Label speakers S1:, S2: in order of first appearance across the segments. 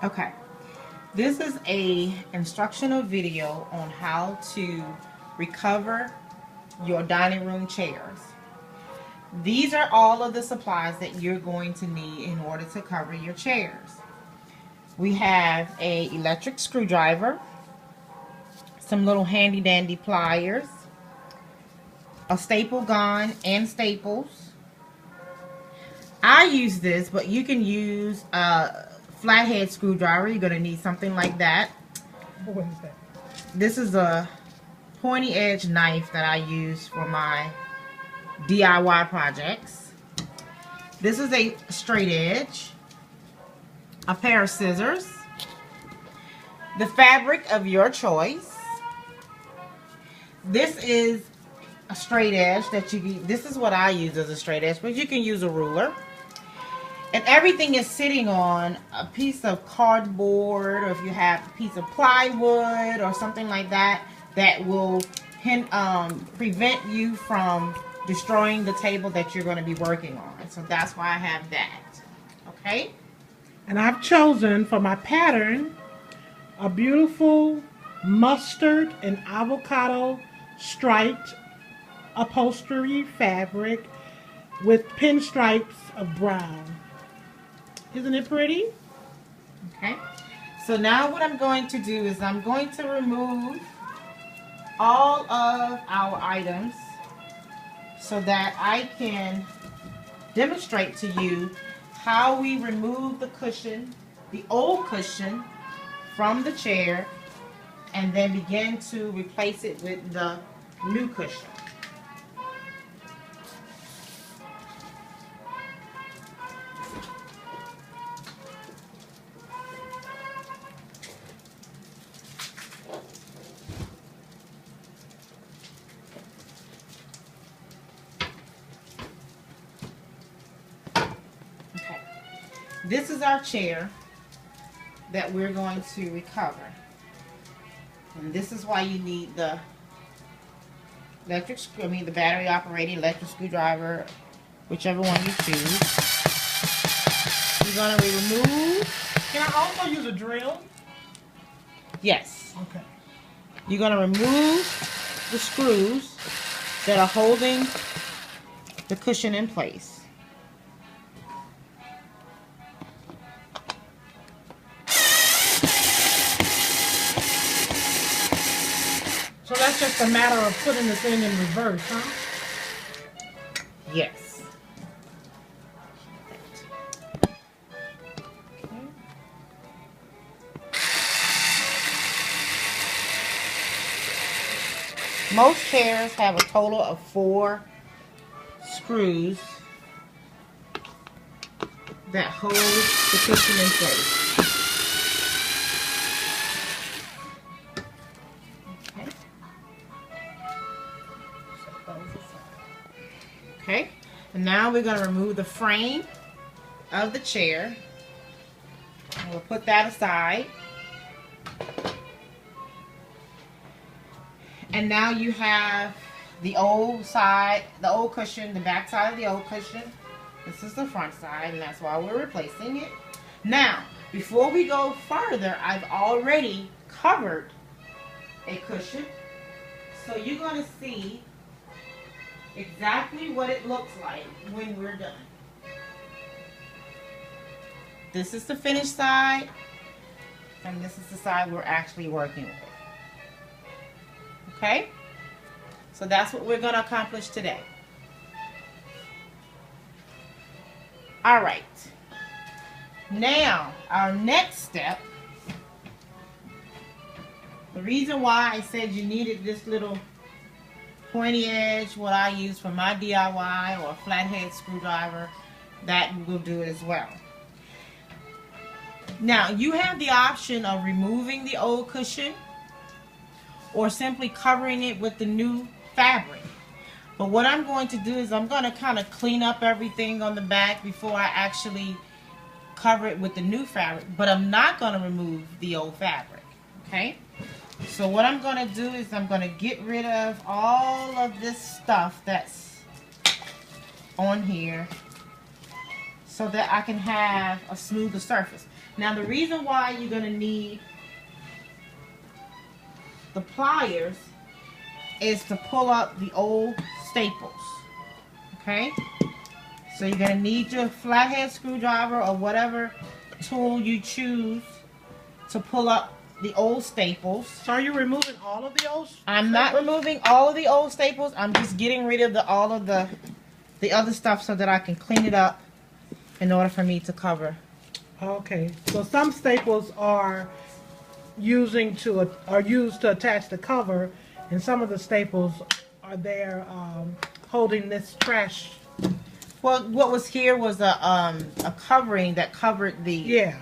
S1: Okay, this is a instructional video on how to recover your dining room chairs. These are all of the supplies that you're going to need in order to cover your chairs. We have a electric screwdriver, some little handy dandy pliers, a staple gun and staples. I use this, but you can use a flathead screwdriver. You're going to need something like that.
S2: What is that?
S1: This is a pointy edge knife that I use for my DIY projects. This is a straight edge, a pair of scissors, the fabric of your choice. This is a straight edge that this is what I use as a straight edge, but you can use a ruler. And everything is sitting on a piece of cardboard, or if you have a piece of plywood or something like that, that will prevent you from destroying the table that you're going to be working on. So that's why I have that. Okay?
S2: And I've chosen for my pattern a beautiful mustard and avocado striped upholstery fabric with pinstripes of brown. Isn't it pretty?
S1: Okay. So now what I'm going to do is I'm going to remove all of our items so that I can demonstrate to you how we remove the cushion, the old cushion, from the chair, and then begin to replace it with the new cushion. Okay, this is our chair that we're going to recover. And this is why you need the the battery operated electric screwdriver, whichever one you choose. You're going to remove.
S2: Can I also use a drill?
S1: Yes.
S2: Okay.
S1: You're going to remove the screws that are holding the cushion in place.
S2: So that's just a matter of putting the thing in reverse, huh?
S1: Yes. Most chairs have a total of 4 screws that hold the cushion in place. Okay, and now we're going to remove the frame of the chair. And we'll put that aside. And now you have the old side, the old cushion, the back side of the old cushion. This is the front side, and that's why we're replacing it. Now, before we go further, I've already covered a cushion. So you're going to see exactly what it looks like when we're done. This is the finished side, and this is the side we're actually working with. Okay? So that's what we're going to accomplish today. Alright. Now, our next step, the reason why I said you needed this little pointy edge, what I use for my DIY, or a flathead screwdriver, that will do it as well. Now, you have the option of removing the old cushion or simply covering it with the new fabric. But what I'm going to do is I'm going to kind of clean up everything on the back before I actually cover it with the new fabric. But I'm not going to remove the old fabric. Okay? So what I'm going to do is I'm going to get rid of all of this stuff that's on here so that I can have a smoother surface. Now the reason why you're going to need the pliers is to pull up the old staples. Okay? So you're going to need your flathead screwdriver or whatever tool you choose to pull up the old staples.
S2: So are you removing all of the old staples?
S1: I'm not removing all of the old staples. I'm just getting rid of all of the other stuff so that I can clean it up in order for me to cover.
S2: Okay. So some staples are used to attach the cover, and some of the staples are there holding this trash.
S1: Well, what was here was a covering that covered the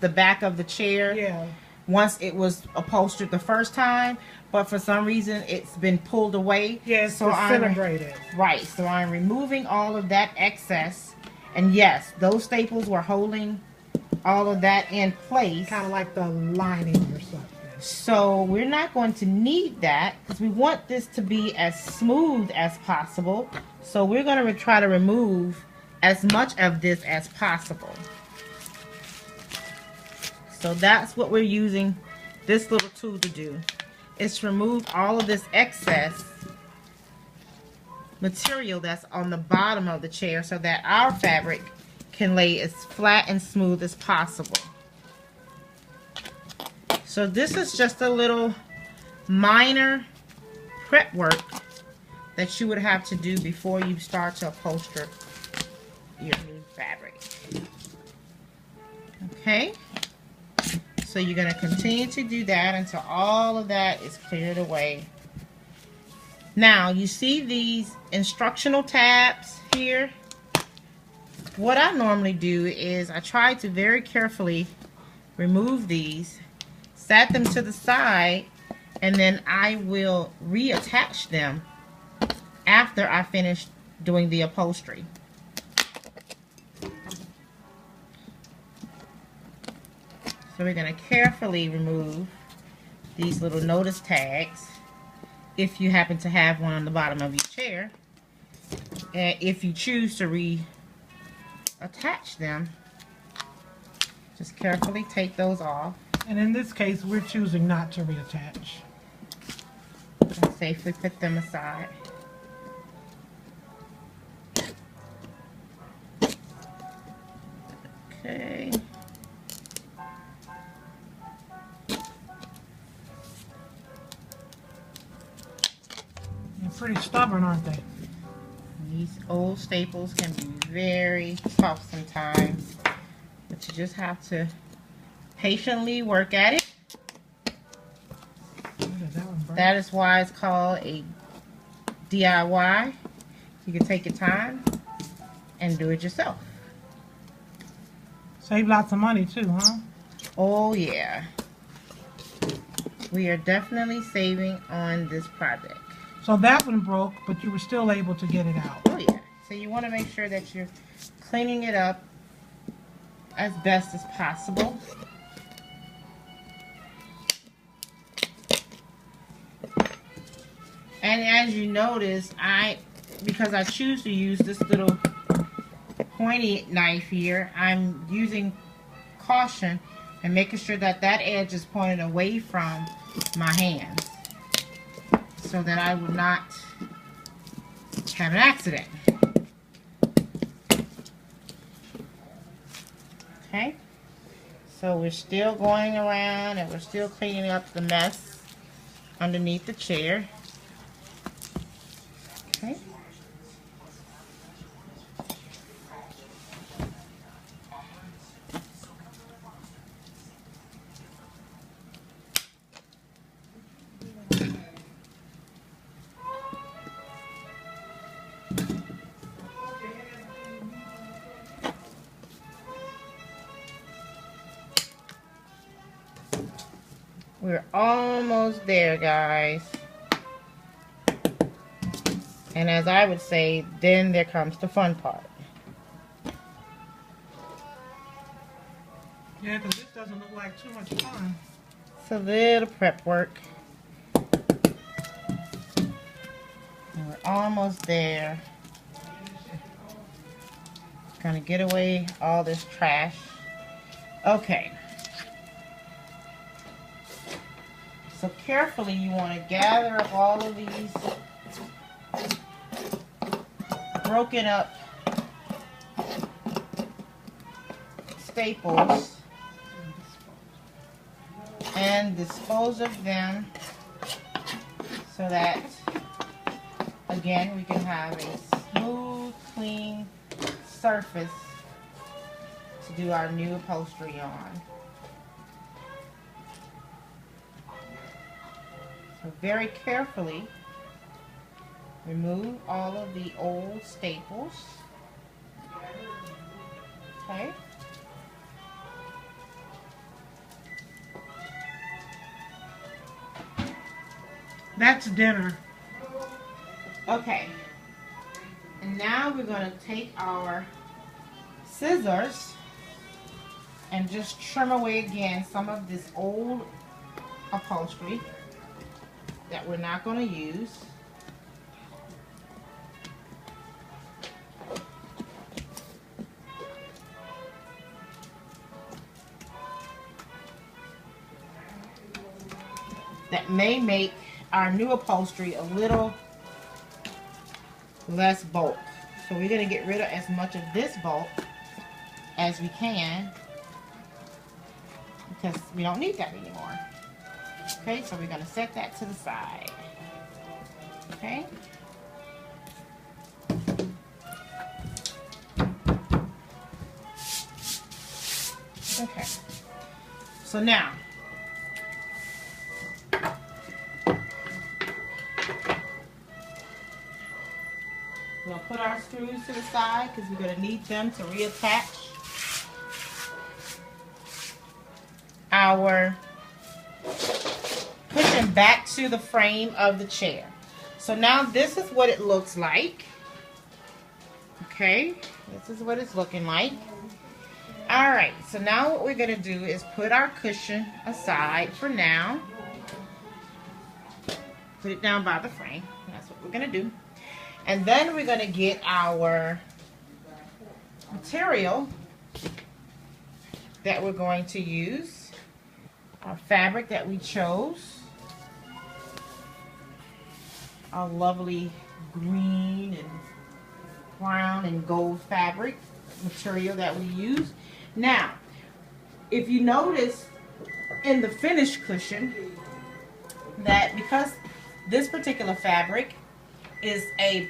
S1: back of the chair.
S2: Yeah.
S1: Once it was upholstered the first time, but for some reason it's been pulled away.
S2: Yes, so disintegrated.
S1: Right, so I'm removing all of that excess, and yes, those staples were holding all of that in place.
S2: Kind of like the lining or something.
S1: So we're not going to need that because we want this to be as smooth as possible. So we're going to try to remove as much of this as possible. So that's what we're using this little tool to do. Is to remove all of this excess material that's on the bottom of the chair so that our fabric can lay as flat and smooth as possible. So this is just a little minor prep work that you would have to do before you start to upholster your new fabric. Okay? So you're going to continue to do that until all of that is cleared away. Now, you see these instructional tabs here? What I normally do is I try to very carefully remove these, set them to the side, and then I will reattach them after I finish doing the upholstery. So we're going to carefully remove these little notice tags if you happen to have one on the bottom of your chair. And if you choose to reattach them, just carefully take those off.
S2: And in this case, we're choosing not to reattach.
S1: And safely put them aside. Okay.
S2: They're pretty stubborn, aren't they?
S1: These old staples can be very tough sometimes, but you just have to patiently work at it. That is why it's called a DIY. You can take your time and do it yourself.
S2: Save lots of money too, huh?
S1: Oh yeah. We are definitely saving on this project.
S2: So that one broke, but you were still able to get it out.
S1: Oh yeah. So you want to make sure that you're cleaning it up as best as possible. And as you notice, because I choose to use this little pointy knife here, I'm using caution and making sure that that edge is pointed away from my hands so that I would not have an accident. Okay, so we're still going around and we're still cleaning up the mess underneath the chair. Okay. We're almost there, guys. And as I would say, then there comes the fun part.
S2: Yeah, because this doesn't look like too much fun.
S1: It's a little prep work. And we're almost there. Gonna get away all this trash. Okay. So carefully you want to gather up all of these broken up staples and dispose of them so that, again, we can have a smooth, clean surface to do our new upholstery on. So very carefully remove all of the old staples. Okay.
S2: That's dinner.
S1: Okay. And now we're going to take our scissors and just trim away again some of this old upholstery that we're not going to use. That may make our new upholstery a little less bulk. So we're going to get rid of as much of this bulk as we can because we don't need that anymore. Okay, so we're going to set that to the side. Okay. Okay. So now, we're going to put our screws to the side because we're going to need them to reattach our cushion back to the frame of the chair. So now this is what it looks like. Okay, this is what it's looking like. Alright, so now what we're going to do is put our cushion aside for now. Put it down by the frame. That's what we're going to do. And then we're going to get our material that we're going to use. Our fabric that we chose. Our lovely green and brown and gold fabric material that we use. Now, if you notice in the finished cushion that because this particular fabric is a